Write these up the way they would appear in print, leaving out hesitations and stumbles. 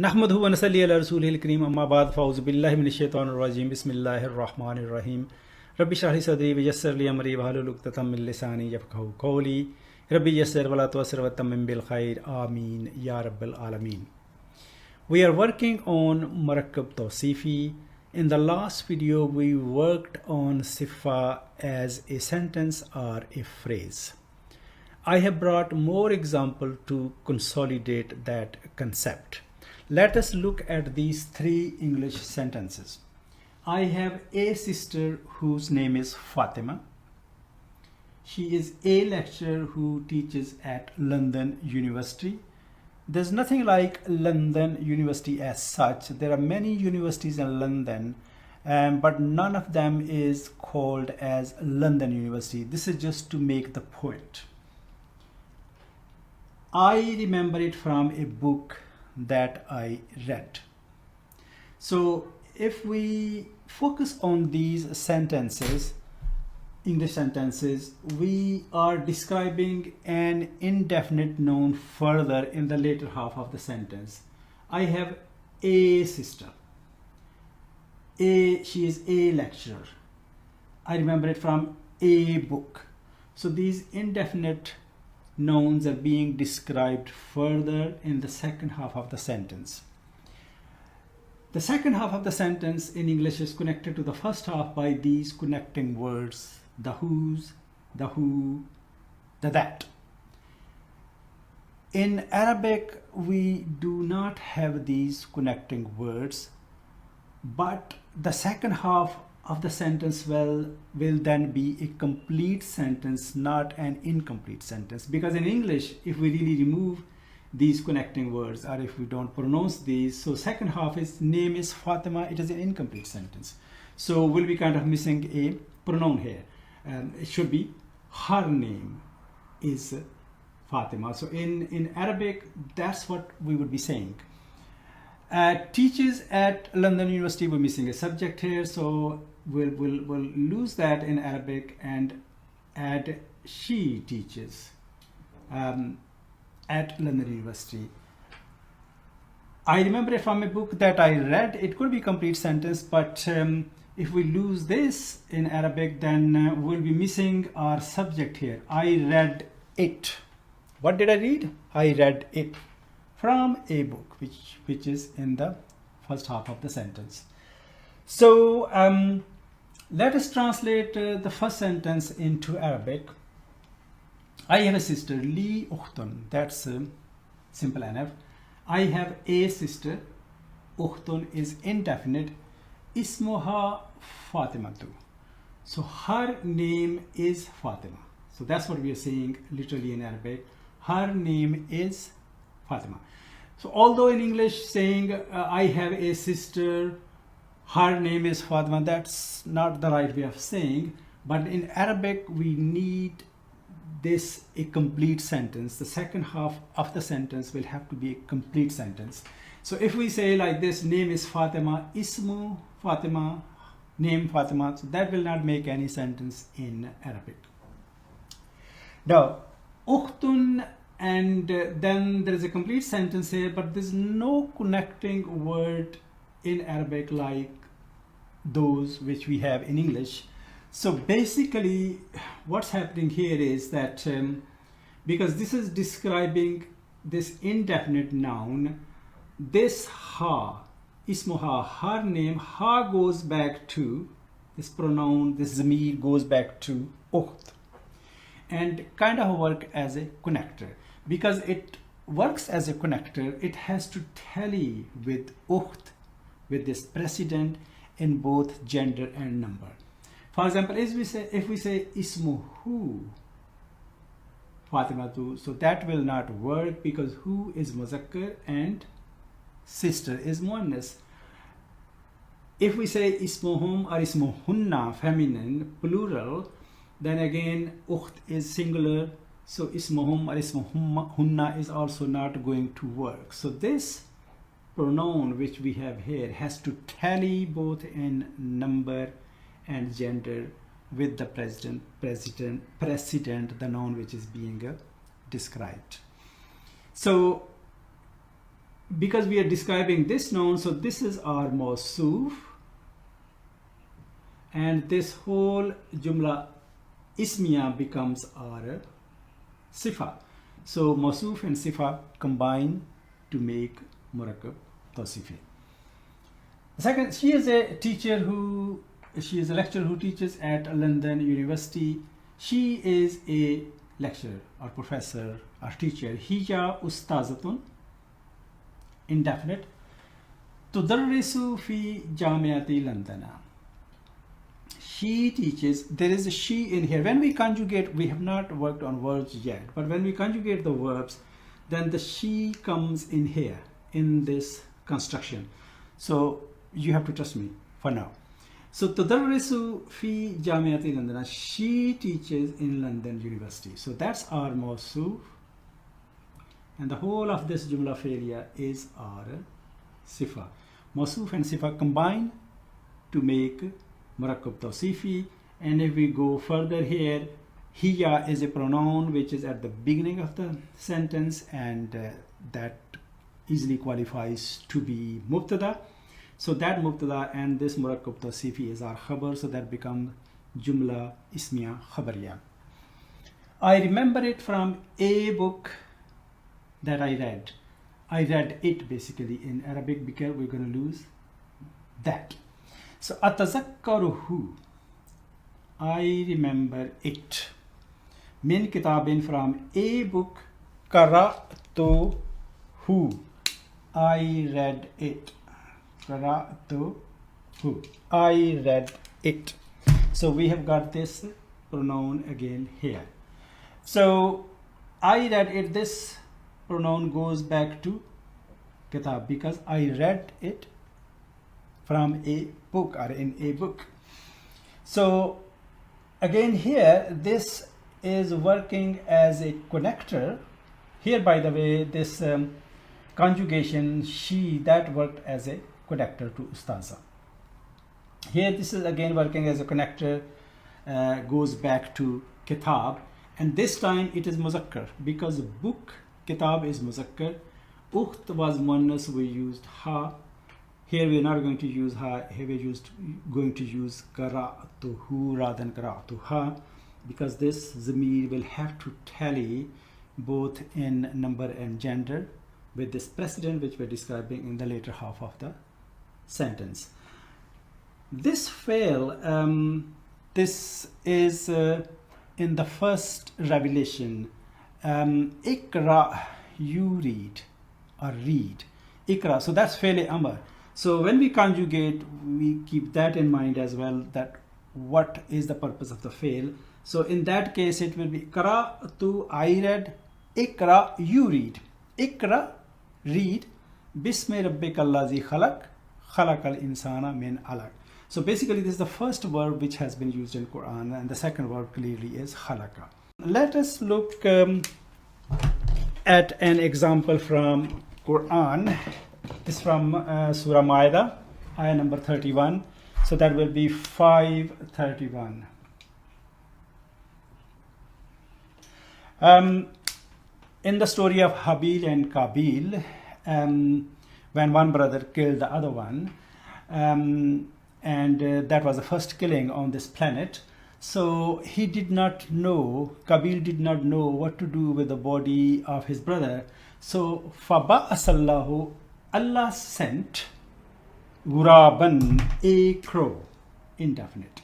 नहमदहु व नसल्ली अला रसूलिल करीम अम्मा बाद फ़ाउज़ु बिल्लाहि मिनश शैतानिर रजीम बिस्मिल्लाहिर रहमानिर रहीम रब्बि इश्रह ली सदरी व यस्सिर ली अमरी वहलुल उक़दतम मिन लिसानी यफ़क़हू क़ौली रब्बि यस्सिर वला तुअस्सिर वतम्मिम बिल खैर आमीन या रब्बल आलमीन. We are working on Murakkab Tawsifi. In the last video we worked on Sifa as a sentence or a phrase. I have brought more examples to consolidate that concept. Let us look at these three English sentences. I have a sister whose name is Fatima. She is a lecturer who teaches at London University. There's nothing like London University as such. There are many universities in London, but none of them is called as London University. This is just to make the point. I remember it from a book that I read. So if we focus on these sentences, English sentences, we are describing an indefinite noun further in the later half of the sentence. I have a sister. She is a lecturer. I remember it from a book. So these indefinite nouns are being described further in the second half of the sentence. The second half of the sentence in English is connected to the first half by these connecting words, the whose, the who, the that. In Arabic, we do not have these connecting words, but the second half of the sentence will then be a complete sentence, not an incomplete sentence. Because in English, if we really remove these connecting words, or if we don't pronounce these, so second half is name is Fatima, it is an incomplete sentence. So we'll be kind of missing a pronoun here. It should be her name is Fatima. So in Arabic, that's what we would be saying. Teaches at London University, we're missing a subject here, so we'll lose that in Arabic and add she teaches at London University. I remember it from a book that I read. It could be a complete sentence, but if we lose this in Arabic, then we'll be missing our subject here. I read it. What did I read? I read it from a book, which is in the first half of the sentence. So let us translate the first sentence into Arabic. I have a sister, li ukhtun. That's simple enough. I have a sister. Ukhtun is indefinite. Ismuha Fatimatu. So her name is Fatima. So that's what we are saying literally in Arabic. Her name is Fatima. So although in English saying I have a sister, her name is Fatima, that's not the right way of saying, but in Arabic we need this a complete sentence. The second half of the sentence will have to be a complete sentence. So if we say like this, name is Fatima, ismu Fatima, name Fatima, so that will not make any sentence in Arabic. Now, ukhtun, and then there is a complete sentence here, but there's no connecting word in Arabic like those which we have in English. So basically what's happening here is that because this is describing this indefinite noun, this ha, ismuha, her name, ha goes back to this pronoun, this zamir goes back to ukht, and kind of work as a connector. Because it works as a connector, it has to tally with ukht, with this precedent in both gender and number. For example, if we say ismuhu Fatimatu, so that will not work because hu is muzakkar and sister is muannas. If we say ismuhum or ismuhunna, feminine, plural, then again ukht is singular, so ismuhum or ismuhunna is also not going to work. So this pronoun which we have here has to tally both in number and gender with the precedent, the noun which is being described. So because we are describing this noun, so this is our mawsoof, and this whole jumla ismiya becomes our sifa. So mawsoof and sifa combine to make murakkab tawsifi. Second, she is a lecturer who teaches at London University. She is a lecturer or professor or teacher. Hiya ustazatun, indefinite. Tudarrisu fi jamiati London. She teaches. There is a she in here. When we conjugate, we have not worked on verbs yet, but when we conjugate the verbs, then the she comes in here in this construction. So you have to trust me for now. So tudarrisu fi jamiati London. She teaches in London University. So that's our mawsoof, and the whole of this jumla fi'liya is our sifa. Mawsoof and sifa combine to make murakkab tawsifi. And if we go further here, hiya is a pronoun which is at the beginning of the sentence, and that easily qualifies to be mubtada. So that mubtada and this murakkab tawsifi is our khabar, so that becomes jumla ismiya khabariya. I remember it from a book that I read. I read it basically in Arabic, because we're going to lose that. So atazakkaruhu, I remember it. Min kitabin, from a book. Qara'tuhu, I read it. Qara'tuhu, I read it. So we have got this pronoun again here. So I read it, this pronoun goes back to kitab, because I read it from a book or in a book. So again here, this is working as a connector. Here, by the way, this conjugation she, that worked as a connector to ustaza. Here this is again working as a connector, goes back to kitab, and this time it is muzakkar, because book, kitab is muzakkar, ukht was muannas, we used ha. Here we are not going to use ha, here we are going to use qara'tuhu rather than qara'tuha, because this zamir will have to tally both in number and gender with this precedent which we're describing in the later half of the sentence. This fail, this is in the first revelation. Ikra, you read or read. Ikra, so that's fail amr. So when we conjugate, we keep that in mind as well, that what is the purpose of the fail. So in that case it will be qara'tu, I read. Ikra, you read. Ikra, read. Bismi rabbika allazi khalaq, khalaqal insana min alaq. So basically this is the first verb which has been used in Quran, and the second verb clearly is khalaqa. Let us look at an example from Quran. This is from Surah Ma'idah, ayah number 31. So that will be 531. In the story of Habil and Qabil, when one brother killed the other one, and that was the first killing on this planet. So he did not know, Qabil did not know what to do with the body of his brother. So faba'asallahu, Allah sent Ghuraban, a crow, indefinite,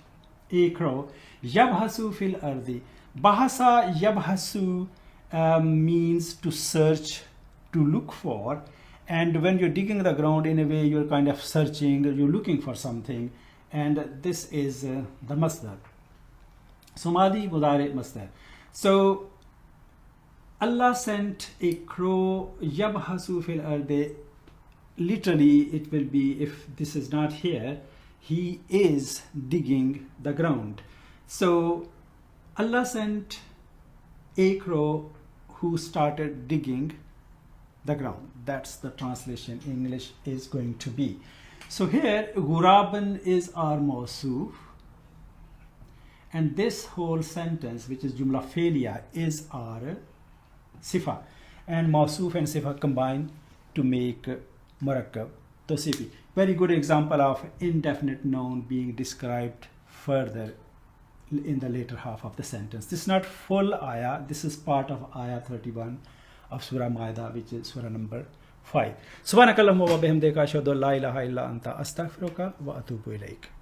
a crow, yabhasu fil ardi. Bahasa yabhasu means to search, to look for, and when you're digging the ground, in a way you're kind of searching, you're looking for something, and this is the masdar. So madi mudari masdar. So Allah sent a crow, yabhasu fil ardi. Literally it will be, if this is not here, he is digging the ground. So Allah sent a crow who started digging the ground. That's the translation in English is going to be. So here Ghuraban is our mawsoof, and this whole sentence, which is jumla fi'liya, is our sifa, and mawsoof and sifa combine to make murakkab tawsifi. Very good example of indefinite noun being described further in the later half of the sentence. This is not full ayah, this is part of ayah 31 of Surah Maida, which is Surah number 5. Subhanakallahumma wa bihamdika ashhadu an la ilaha illa anta astaghfiruka wa atubu ilaik.